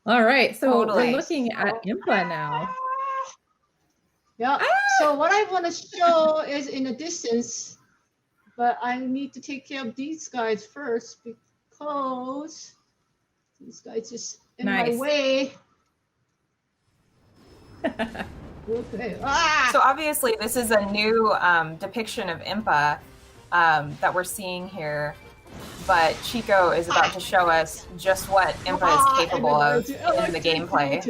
All right, so Totally. we're looking at Impa now. Yeah. So what I want to show is in the distance, but I need to take care of these guys first because these guys just in my way. Okay. So obviously this is a new depiction of Impa that we're seeing here, but Chico is about to show us just what Impa is capable of in the gameplay.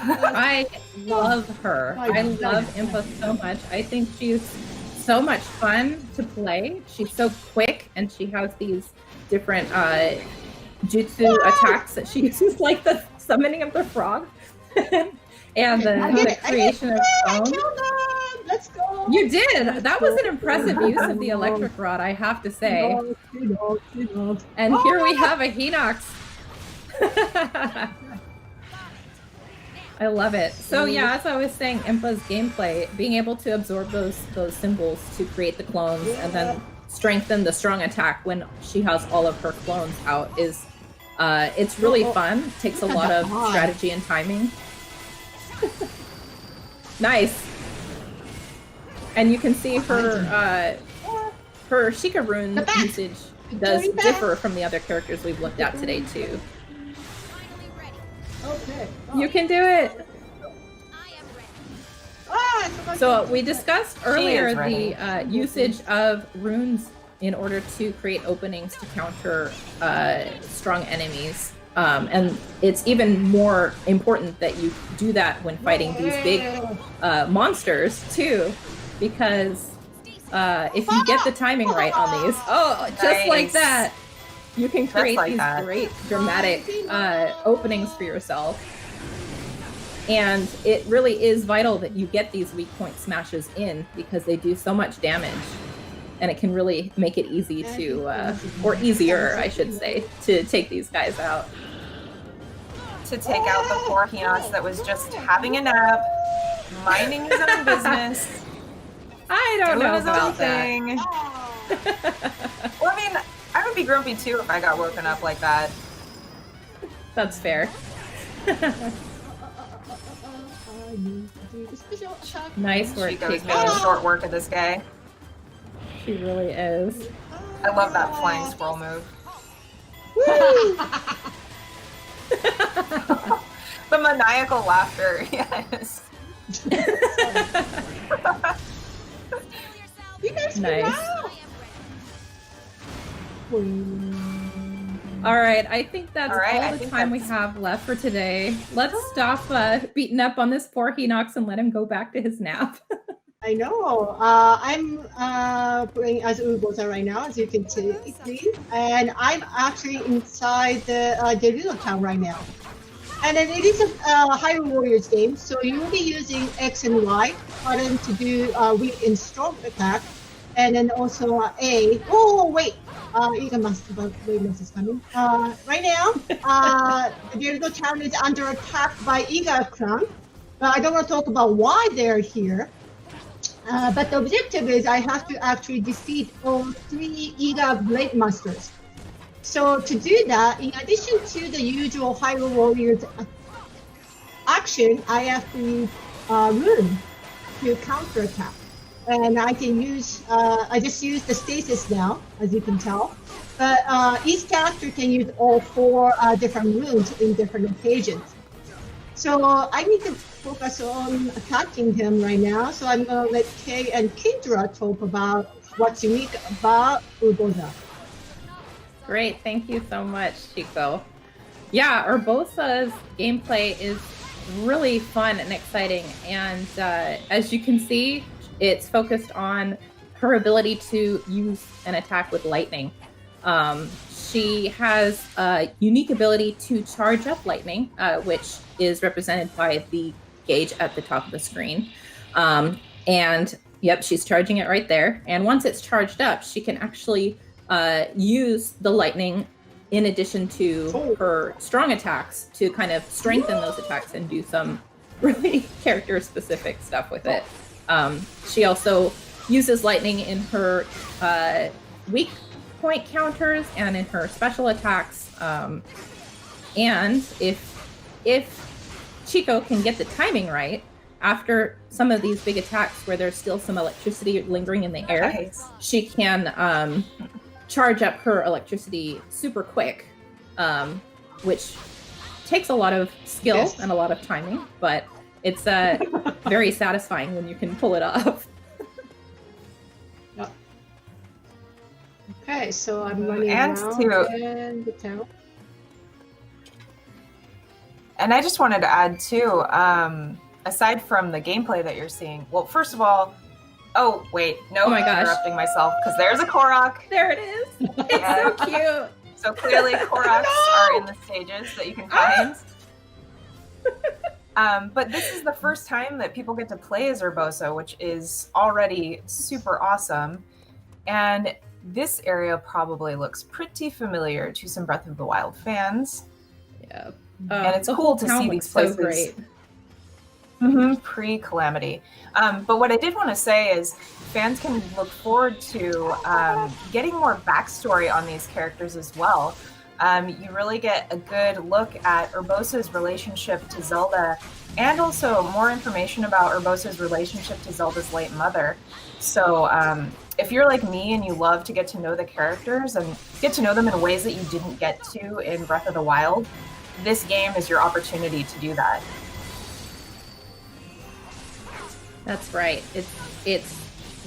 I love her. I love Impa so much. I think she's so much fun to play. She's so quick, and she has these different jutsu attacks that she uses, like the summoning of the frog. And the creation of foam. Let's go. You did. That was an impressive use of the electric rod, I have to say. And here we have a Hinox. I love it. So yeah, as I was saying, Impa's gameplay, being able to absorb those symbols to create the clones and then strengthen the strong attack when she has all of her clones out is it's really fun. It takes a lot of strategy and timing. Nice. And you can see her Sheikah rune usage does differ from the other characters we've looked at today too. Okay. You can do it. So we discussed earlier the usage of runes in order to create openings to counter strong enemies. And it's even more important that you do that when fighting these big monsters too, because if you get the timing right on these, just like that, you can create these great dramatic openings for yourself. And it really is vital that you get these weak point smashes in because they do so much damage. And it can really make it easy to, or easier, I should say, to take these guys out. To take out the poor Hinox that was just having a nap, minding his own business. I don't know about that. Well, I mean, I would be grumpy too if I got woken up like that. That's fair. Nice work, Chico's making short work of this guy. She really is. I love that flying squirrel move. The maniacal laughter, yes. You guys nice. All right, I think that's all the time we have left for today. Let's stop beating up on this poor Hinox and let him go back to his nap. I know. I'm playing as Urbosa right now, as you can see, and I'm actually inside the little town right now. And then it is a Hyrule Warriors game, so you will be using X and Y button to do weak and strong attack, and then also A. Oh wait, Iga Waymas is coming. Right now, the little town is under attack by Iga clan, but I don't want to talk about why they're here. But the objective is I have to actually defeat all 3 Iga Blade Masters. So to do that, in addition to the usual Hyrule Warriors action, I have to use rune to counterattack. And I can use, I just use the stasis now, as you can tell. But each character can use all 4 different runes in different occasions. So I need to focus on attacking him right now. So I'm going to let Kay and Kendra talk about what's unique about Urbosa. Great, thank you so much, Chico. Yeah, Urbosa's gameplay is really fun and exciting. And as you can see, it's focused on her ability to use an attack with lightning. She has a unique ability to charge up lightning, which is represented by the gauge at the top of the screen. And yep, she's charging it right there. And once it's charged up, she can actually use the lightning in addition to her strong attacks to kind of strengthen those attacks and do some really character-specific stuff with it. She also uses lightning in her weak point counters and in her special attacks. And if Chico can get the timing right, after some of these big attacks where there's still some electricity lingering in the air, she can charge up her electricity super quick, which takes a lot of skill and a lot of timing, but it's very satisfying when you can pull it off. Okay, so I'm running And around in the town. And I just wanted to add too, aside from the gameplay that you're seeing, well, first of all, oh wait, no, my gosh, interrupting myself because there's a Korok. There it is. It's so cute. So clearly, Koroks are in the stages that you can find. But this is the first time that people get to play as Urbosa, which is already super awesome. And this area probably looks pretty familiar to some Breath of the Wild fans. Yeah. And it's cool to see these places. So great. Pre-Calamity. But what I did want to say is fans can look forward to getting more backstory on these characters as well. You really get a good look at Urbosa's relationship to Zelda, and also more information about Urbosa's relationship to Zelda's late mother. So if you're like me and you love to get to know the characters and get to know them in ways that you didn't get to in Breath of the Wild, this game is your opportunity to do that. That's right. It's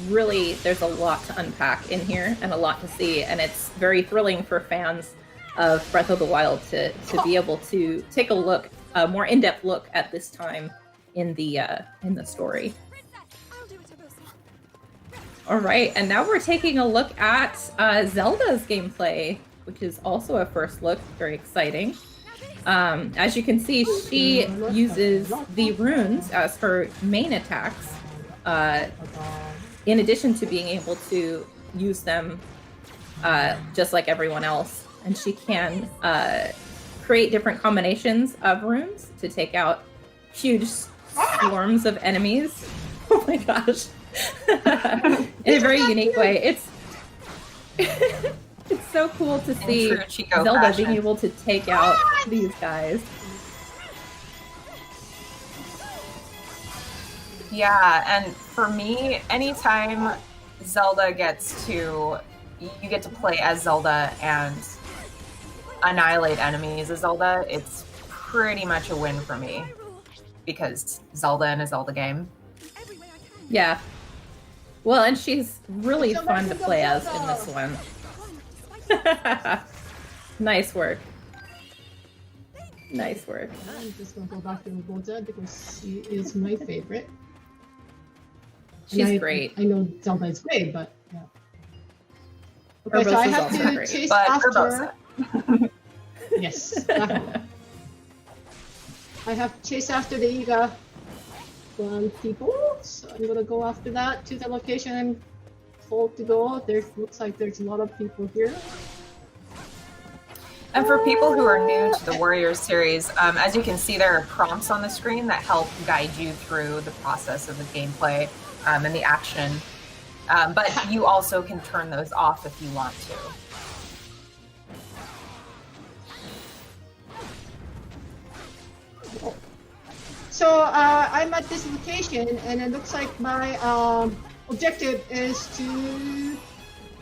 really, there's a lot to unpack in here and a lot to see, and it's very thrilling for fans of Breath of the Wild to be able to take a look, a more in-depth look at this time in the story. All right, and now we're taking a look at Zelda's gameplay, which is also a first look, very exciting. As you can see, she uses the runes as her main attacks, in addition to being able to use them just like everyone else. And she can create different combinations of runes to take out huge swarms of enemies. Oh my gosh. In a very unique way. It's so cool to see Zelda being able to take out these guys. Yeah, and for me, anytime Zelda gets to, you get to play as Zelda and annihilate enemies as Zelda, it's pretty much a win for me. Because Zelda in a Zelda game. Yeah. Well, and she's really fun to play as in this one. Nice work. Nice work. I'm just gonna go back to Urbosa because she is my favorite. She's great. I know Zelda is great, but yeah. Okay, so I have to chase after. Yes, definitely. I have to chase after the Iga people, so I'm gonna go after that to the location I'm told to go. Looks like there's a lot of people here. And for people who are new to the Warriors series, as you can see, there are prompts on the screen that help guide you through the process of the gameplay and the action. But you also can turn those off if you want to. So I'm at this location, and it looks like my objective is to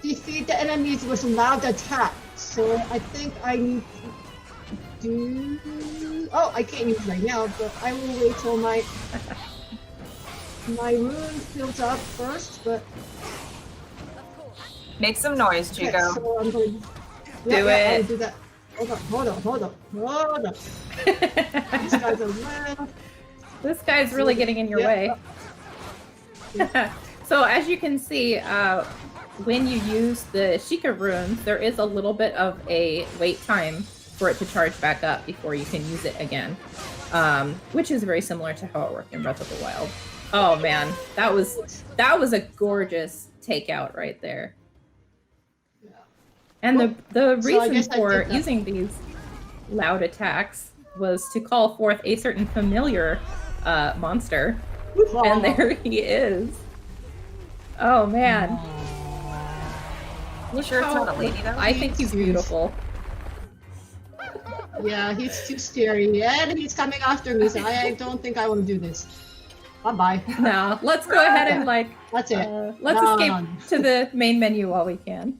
defeat the enemies with loud attacks. So I think I need to do... Oh, I can't use it right now, but I will wait till my rune fills up first, but... Make some noise, Chico. Okay, so I'm going to... Do it. I'll do that. Hold on. These guys are well... This guy's really getting in your way. So as you can see, when you use the Sheikah runes, there is a little bit of a wait time for it to charge back up before you can use it again, which is very similar to how it worked in Breath of the Wild. Oh man, that was a gorgeous takeout right there. And the reason for using these loud attacks was to call forth a certain familiar monster, and there he is. Oh man. You sure it's not a lady though? I think he's beautiful. Yeah, he's too scary, and he's coming after me, so I don't think I want to do this. Bye-bye. No, let's go ahead and That's it. let's escape to the main menu while we can.